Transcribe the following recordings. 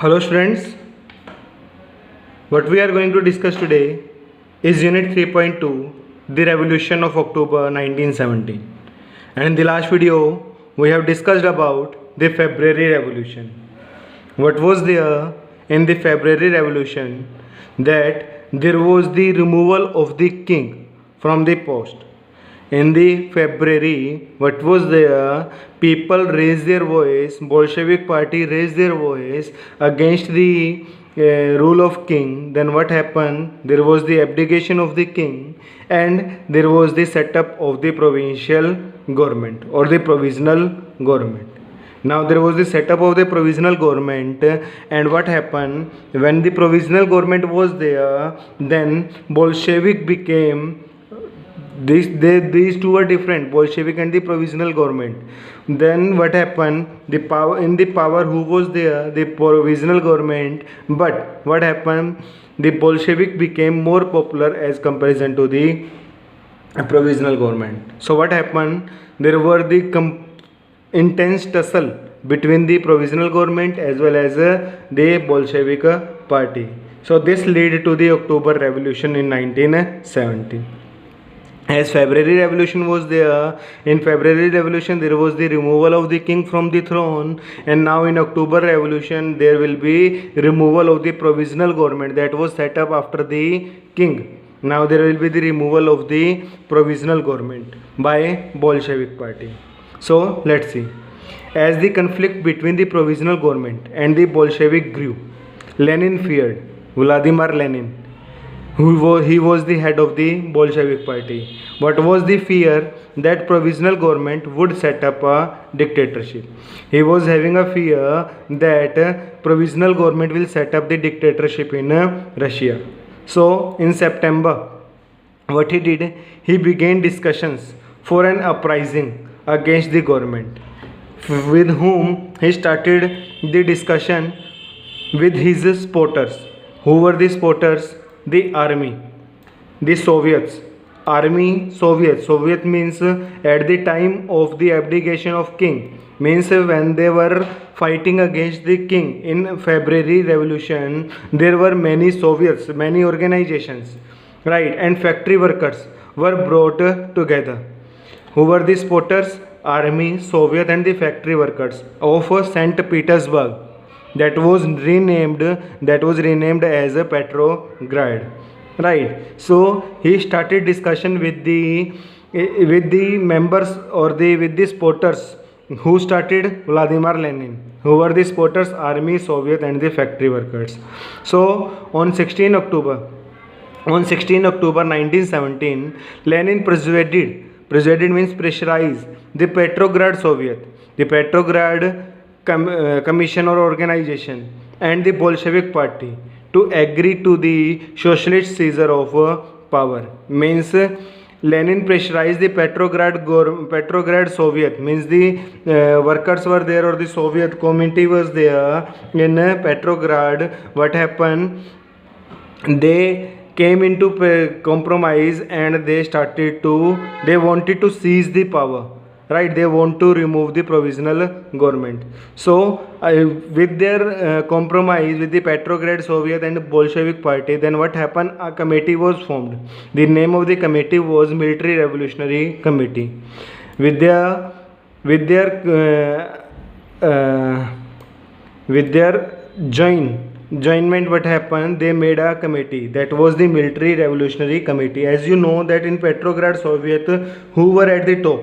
Hello students, what we are going to discuss today is Unit 3.2, the Revolution of October 1917. And in the last video, we have discussed about the February Revolution. What was there in the February Revolution? That there was the removal of the king from the post. In the February, what was there? People raised their voice, Bolshevik party raised their voice against the rule of king. Then what happened? There was the abdication of the king and there was the setup of the provincial government or the provisional government. Now there was the setup of the provisional government, and what happened when the provisional government was there? Then Bolshevik became these two are different, Bolshevik and the provisional government. Then what happened? The power who was there? The provisional government. But what happened? The Bolshevik became more popular as comparison to the provisional government. So what happened? There were the intense tussle between the provisional government as well as the Bolshevik party. So this led to the October Revolution in 1917. As February Revolution was there, in February Revolution there was the removal of the king from the throne, and now in October Revolution there will be removal of the provisional government that was set up after the king. Now there will be the removal of the provisional government by Bolshevik party. So let's see. As the conflict between the provisional government and the Bolshevik grew, Lenin feared, Vladimir Lenin, he was the head of the Bolshevik party. What was the fear? That provisional government would set up a dictatorship. He was having a fear that provisional government will set up the dictatorship in Russia. So in September, what he did? He began discussions for an uprising against the government, with whom he started the discussion with his supporters. Who were the supporters? The army, the Soviets. Soviet means at the time of the abdication of king, means when they were fighting against the king in February Revolution, there were many Soviets, many organizations, right, and factory workers were brought together. Who were the supporters? Army, Soviet and the factory workers of St. Petersburg. That was renamed as Petrograd, right? So he started discussion with the members or with the supporters. Who started? Vladimir Lenin. Who were the supporters? Army, Soviet and the factory workers. So on 16 October 1917, Lenin persuaded means pressurized the Petrograd Soviet, the Petrograd Commission or organization and the Bolshevik party to agree to the socialist seizure of power. Means Lenin pressurized the Petrograd Soviet, means the workers were there or the Soviet community was there in Petrograd. What happened? They came into compromise and they wanted to seize the power, right? They want to remove the provisional government. So with their compromise with the Petrograd Soviet and Bolshevik party, then what happened? A committee was formed. The name of the committee was Military Revolutionary Committee. With their joinment, what happened? They made a committee that was the Military Revolutionary Committee. As you know that in Petrograd Soviet, who were at the top?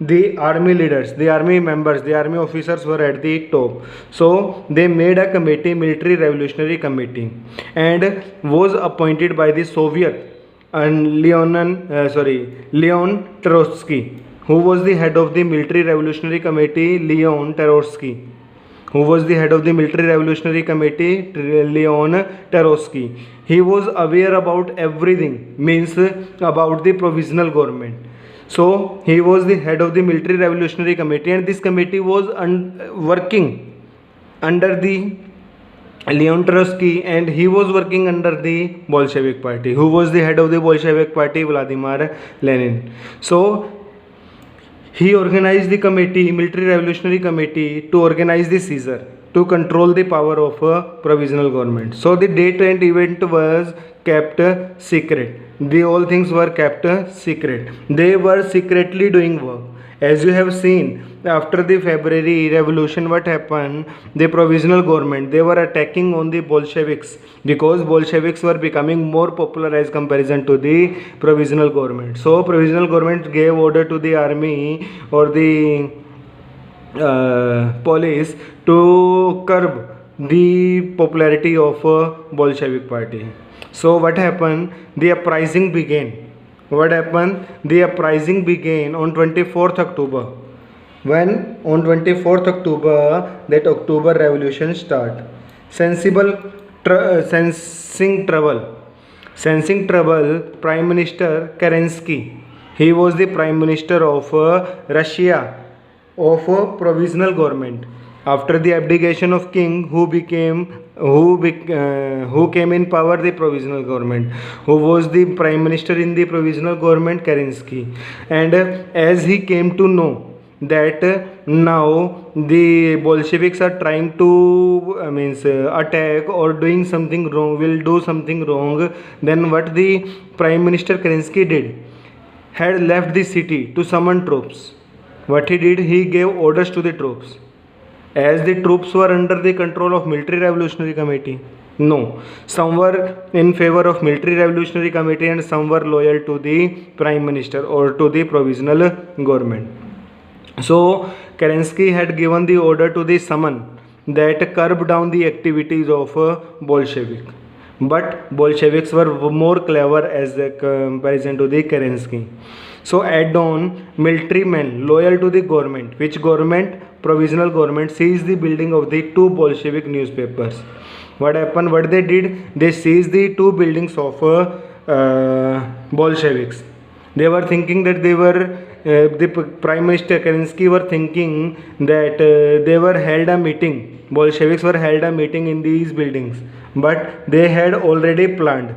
The army leaders, the army members, the army officers were at the top. So they made a committee, Military Revolutionary Committee, and was appointed by the Soviet and Leon Trotsky. Who was the head of the Military Revolutionary Committee? Leon Trotsky. Who was the head of the Military Revolutionary Committee? Leon Trotsky. He was aware about everything, means about the provisional government. So he was the head of the Military Revolutionary Committee, and this committee was working under the Leon Trotsky, and he was working under the Bolshevik party. Who was the head of the Bolshevik party? Vladimir Lenin. So He organized the committee, military revolutionary committee, to organize the seizure, to control the power of a provisional government. So the date and event was kept secret. The all things were kept secret. They were secretly doing work. As you have seen, after the February revolution, what happened? The provisional government, they were attacking on the Bolsheviks, because Bolsheviks were becoming more popular as comparison to the provisional government. So provisional government gave order to the army or the police to curb the popularity of Bolshevik party. So what happened? The uprising began. What happened? The uprising began on 24th October. When on 24th October, that October revolution start. Sensing trouble, Prime Minister Kerensky, he was the Prime Minister of Russia, of a provisional government. After the abdication of king, who came in power? The provisional government. Who was the prime minister in the provisional government? Kerensky. And as he came to know that now the Bolsheviks are trying to attack or doing something wrong, will do something wrong, then what the Prime Minister Kerensky did? Had left the city to summon troops. What he did? He gave orders to the troops. As the troops were under the control of military revolutionary committee? No. Some were in favor of military revolutionary committee and some were loyal to the prime minister or to the provisional government. So Kerensky had given the order to the summon that curb down the activities of Bolshevik. But Bolsheviks were more clever as a comparison to the Kerensky. So at dawn, military men loyal to the government, which government? Provisional government, seized the building of the two Bolshevik newspapers. What happened? What they did? They seized the two buildings of Bolsheviks. They were thinking that they were the Prime Minister Kerensky were thinking that they were held a meeting. Bolsheviks were held a meeting in these buildings, but they had already planned.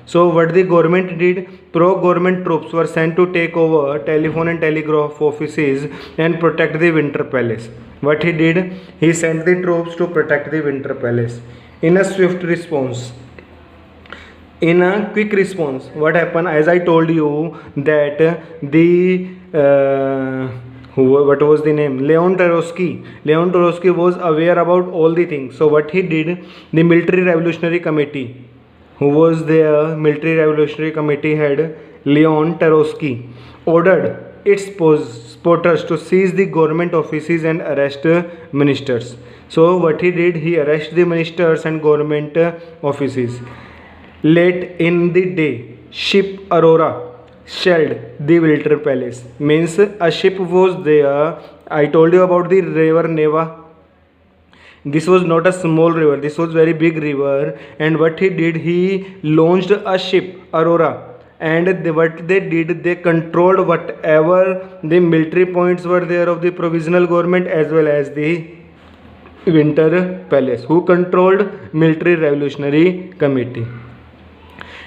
So what the government did? Pro-government troops were sent to take over telephone and telegraph offices and protect the Winter Palace. What he did? He sent the troops to protect the Winter Palace. In a quick response, what happened? As I told you that what was the name? Leon Trotsky was aware about all the things. So what he did? The military revolutionary committee, who was the military revolutionary committee head, Leon Trotsky, ordered its supporters to seize the government offices and arrest ministers. So what he did? He arrested the ministers and government offices. Late in the day, ship Aurora shelled the Winter Palace. Means a ship was there. I told you about the river Neva. This was not a small river, this was very big river. And what he did? He launched a ship, Aurora. And what they did? They controlled whatever the military points were there of the provisional government as well as the Winter Palace. Who controlled? Military Revolutionary Committee.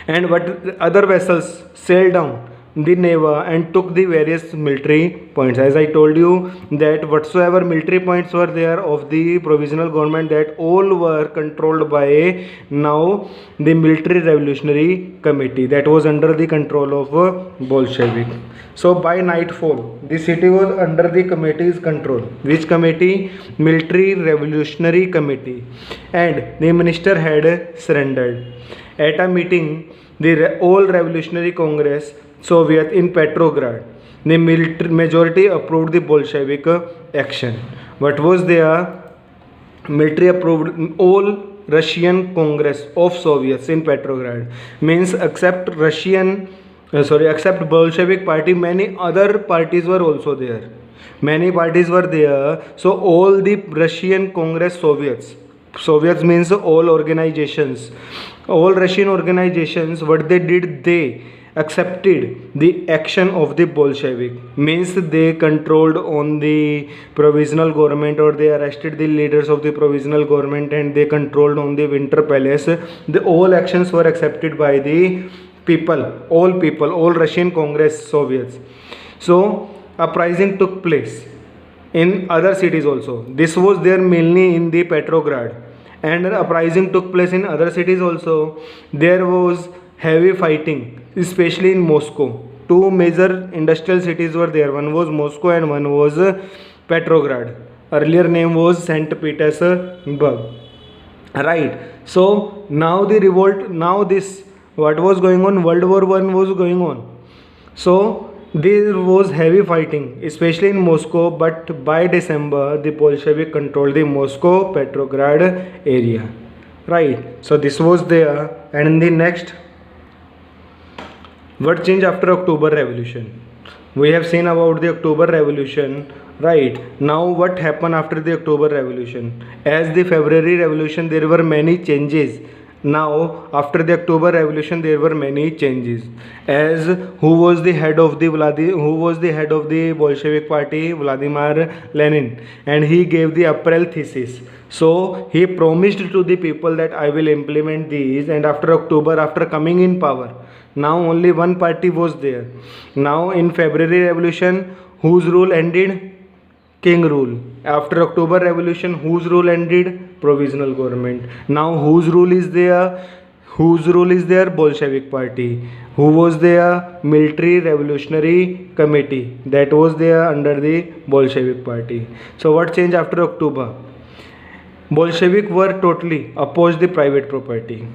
And what other vessels sailed down the Neva and took the various military points. As I told you that whatsoever military points were there of the provisional government, that all were controlled by now the military revolutionary committee that was under the control of Bolshevik. So by nightfall, the city was under the committee's control. Which committee? Military Revolutionary Committee. And the minister had surrendered. At a meeting, the All Revolutionary Congress Soviet in Petrograd, the majority approved the Bolshevik action. What was there? Military approved all Russian Congress of Soviets in Petrograd. Means except Bolshevik party, many other parties were also there. So all the Russian Congress Soviets means all organizations, all Russian organizations, what they did? They accepted the action of the Bolshevik. Means they controlled on the provisional government, or they arrested the leaders of the provisional government, and they controlled on the Winter Palace. The all actions were accepted by the all Russian Congress Soviets. So uprising took place in other cities also. This was there mainly in the Petrograd, and uprising took place in other cities also. There was heavy fighting, especially in Moscow. Two major industrial cities were there. One was Moscow and one was Petrograd. Earlier name was Saint Petersburg. Right. So now the revolt. Now this what was going on? World War One was going on. So there was heavy fighting, especially in Moscow. But by December, the Bolshevik controlled the Moscow Petrograd area. Right. So this was there, and in the next, what changed after October Revolution? We have seen about the October Revolution. Right. Now what happened after the October Revolution? As the February Revolution, there were many changes. Now after the October Revolution, there were many changes. As who was the head of the Bolshevik party? Vladimir Lenin, and he gave the April thesis. So he promised to the people that I will implement these, and after October, after coming in power, now only one party was there. Now in February Revolution, whose rule ended? King rule. After October Revolution, whose rule ended? Provisional government. Now whose rule is there? Bolshevik party. Who was there? Military Revolutionary Committee. That was there under the Bolshevik party. So what changed after October? Bolshevik were totally opposed the private property,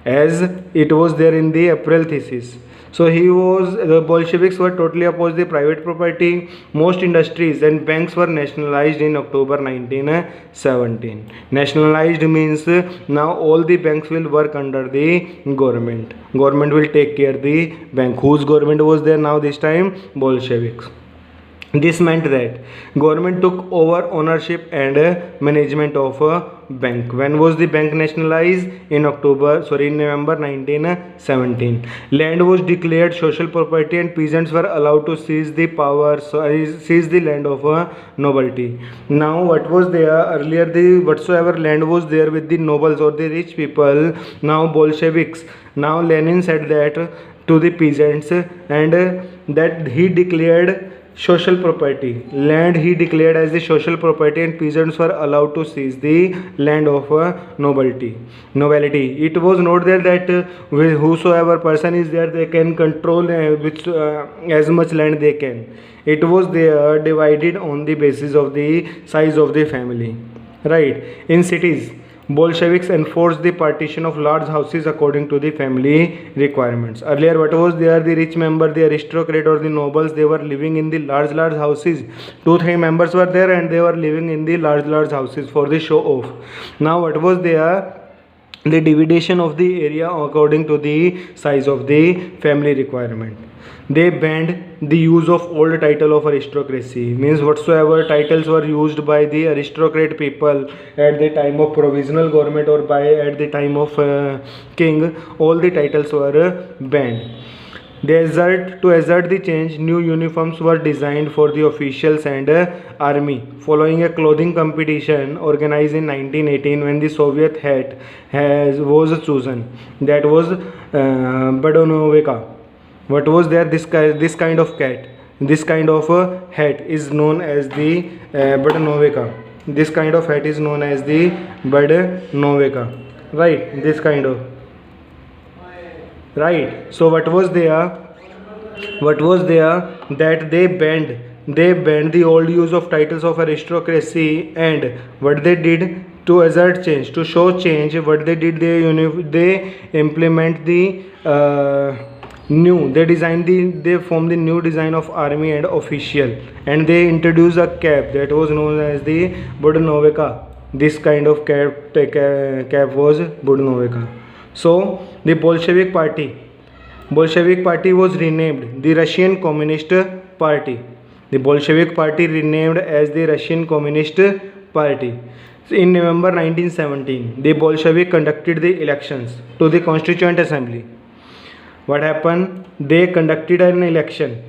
as it was there in the April thesis. So the Bolsheviks were totally opposed the private property. Most industries and banks were nationalized in October 1917. Nationalized means now all the banks will work under the government. Government will take care the bank. Whose government was there now this time? Bolsheviks. This meant that government took over ownership and management of a bank. When was the bank nationalized? In November 1917. Land was declared social property, and peasants were allowed to seize the land of a nobility. Now what was there earlier? The whatsoever land was there with the nobles or the rich people. Now Bolsheviks. Now Lenin said that to the peasants, and that he declared social property. Land he declared as the social property, and peasants were allowed to seize the land of nobility. It was not there that whosoever person is there, they can control as much land they can. It was there divided on the basis of the size of the family. Right. In cities, Bolsheviks enforced the partition of large houses according to the family requirements. Earlier, what was there? The rich member, the aristocrat or the nobles, they were living in the large houses. 2-3 members were there, and they were living in the large houses for the show off. Now, what was there? The division of the area according to the size of the family requirement. They banned the use of old title of aristocracy, means whatsoever titles were used by the aristocrat people at the time of provisional government or at the time of king, all the titles were banned. To assert the change, new uniforms were designed for the officials and army, following a clothing competition organized in 1918 when the Soviet hat was chosen. That was Badonovka. What was there? This kind of hat is known as the Badonovka. This kind of hat is known as the Badonovka. Right, this kind of. Right. So what was there? That they banned the old use of titles of aristocracy, and what they did to assert change, to show change, what they did, they implement the they formed the new design of army and official, and they introduced a cap that was known as the Budanovka. This kind of cap was Budanovka. So the Bolshevik party was renamed the Russian Communist Party. The Bolshevik party renamed as the Russian Communist Party. In November 1917, the Bolshevik conducted the elections to the Constituent Assembly. What happened? They conducted an election.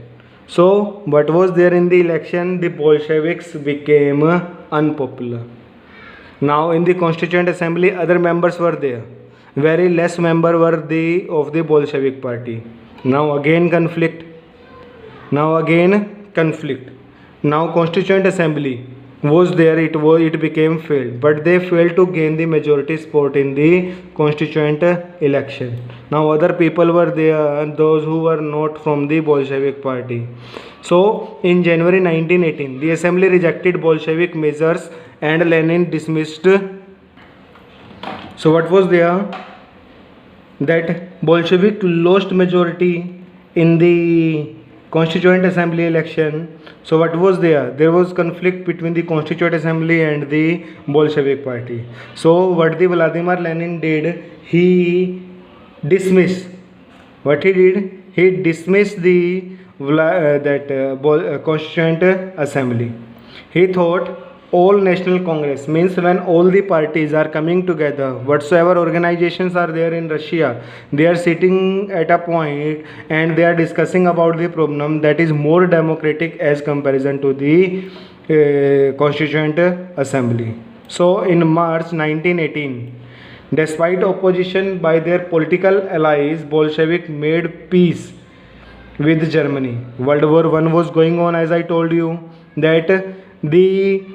So what was there in the election? The Bolsheviks became unpopular. Now in the Constituent Assembly, other members were there. Very less members were of the Bolshevik party. Now again conflict. Now again conflict. Now Constituent Assembly was there, it became failed, but they failed to gain the majority support in the constituent election. Now other people were there, those who were not from the Bolshevik party. So in January 1918, the assembly rejected Bolshevik measures and Lenin dismissed. So what was there? That Bolshevik lost majority in the Constituent Assembly election. So what was there? There was conflict between the Constituent Assembly and the Bolshevik party. So what the Vladimir Lenin did, he dismissed. What he did? He dismissed the Constituent Assembly. He thought all national congress means when all the parties are coming together, whatsoever organizations are there in Russia, they are sitting at a point and they are discussing about the problem that is more democratic as comparison to the Constituent Assembly. So in March 1918, despite opposition by their political allies, Bolshevik made peace with Germany. World War I was going on, as I told you, that the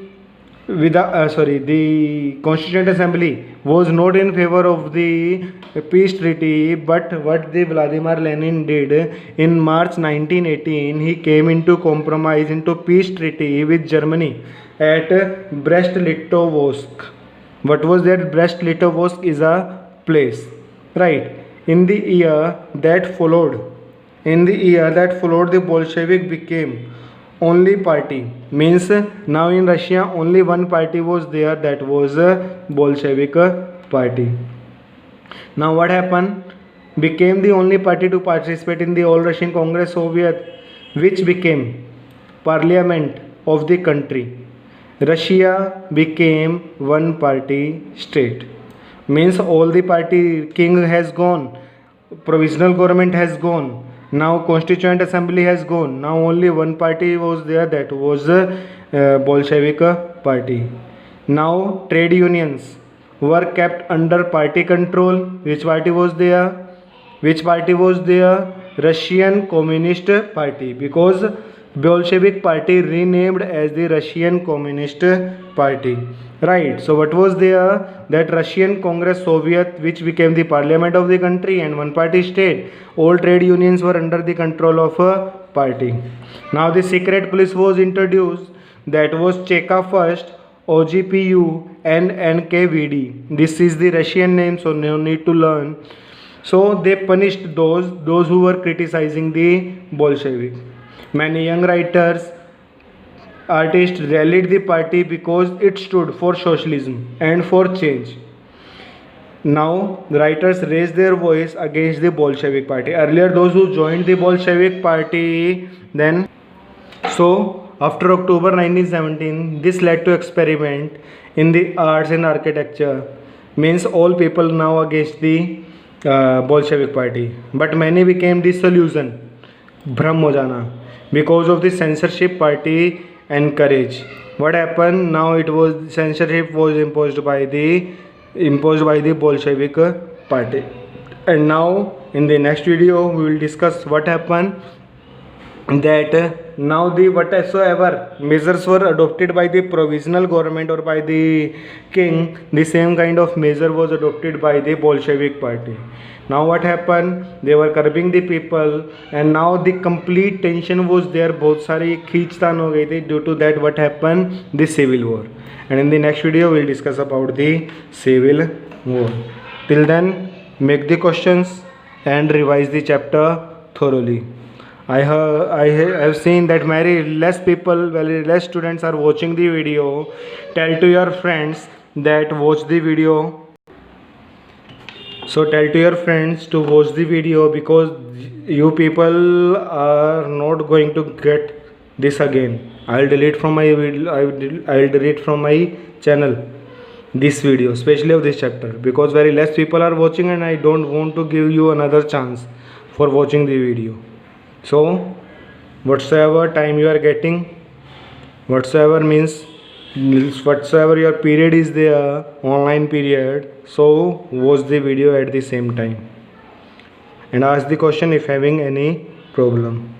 Constituent Assembly was not in favor of the peace treaty, but what the Vladimir Lenin did in March 1918, he came into compromise into peace treaty with Germany at Brest-Litovsk. What was that? Brest-Litovsk is a place, right? In the year that followed, the Bolshevik became only party, means now in Russia only one party was there, that was a Bolshevik party. Now what happened? Became the only party to participate in the All Russian Congress Soviet, which became parliament of the country. Russia became one party state, means all the party, king has gone, provisional government has gone, now Constituent Assembly has gone, now only one party was there, that was Bolshevik party. Now trade unions were kept under party control. Which party was there? Russian Communist Party, because Bolshevik party renamed as the Russian Communist Party, right? So what was there? That Russian Congress Soviet, which became the parliament of the country and one party state. All trade unions were under the control of a party. Now the secret police was introduced, that was Cheka first, OGPU and NKVD. This is the Russian name, so no need to learn. So they punished those who were criticizing the Bolshevik. Many young writers, artists rallied the party because it stood for socialism and for change. Now the writers raised their voice against the Bolshevik party. Earlier those who joined the Bolshevik party, then so after October 1917, this led to experiment in the arts and architecture, means all people now against the Bolshevik party, but many became disillusioned, भ्रम हो जाना, because of the censorship party encourage. What happened? Now it was censorship was imposed by the Bolshevik party. And now in the next video we will discuss what happened, that now the whatsoever measures were adopted by the provisional government or by the king, the same kind of measure was adopted by the Bolshevik party. Now what happened? They were curbing the people, and now the complete tension was there, बहुत सारी खींचतान हो गई थी. Due to that, what happened? The civil war. And in the next video we will discuss about the civil war. Till then, make the questions and revise the chapter thoroughly. I have seen that very less students are watching the video. Tell to your friends that watch the video. So tell to your friends to watch the video, because you people are not going to get this again. I'll delete from my video. I'll delete from my channel this video, especially of this chapter, because very less people are watching and I don't want to give you another chance for watching the video. So whatsoever time you are getting, whatsoever your period is there, online period, so watch the video at the same time and ask the question if having any problem.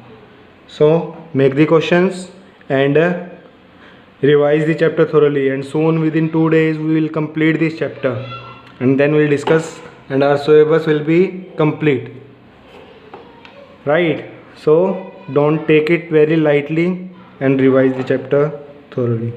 So make the questions and revise the chapter thoroughly, and soon within 2 days we will complete this chapter, and then we'll discuss, and our syllabus will be complete, right? So don't take it very lightly and revise the chapter thoroughly.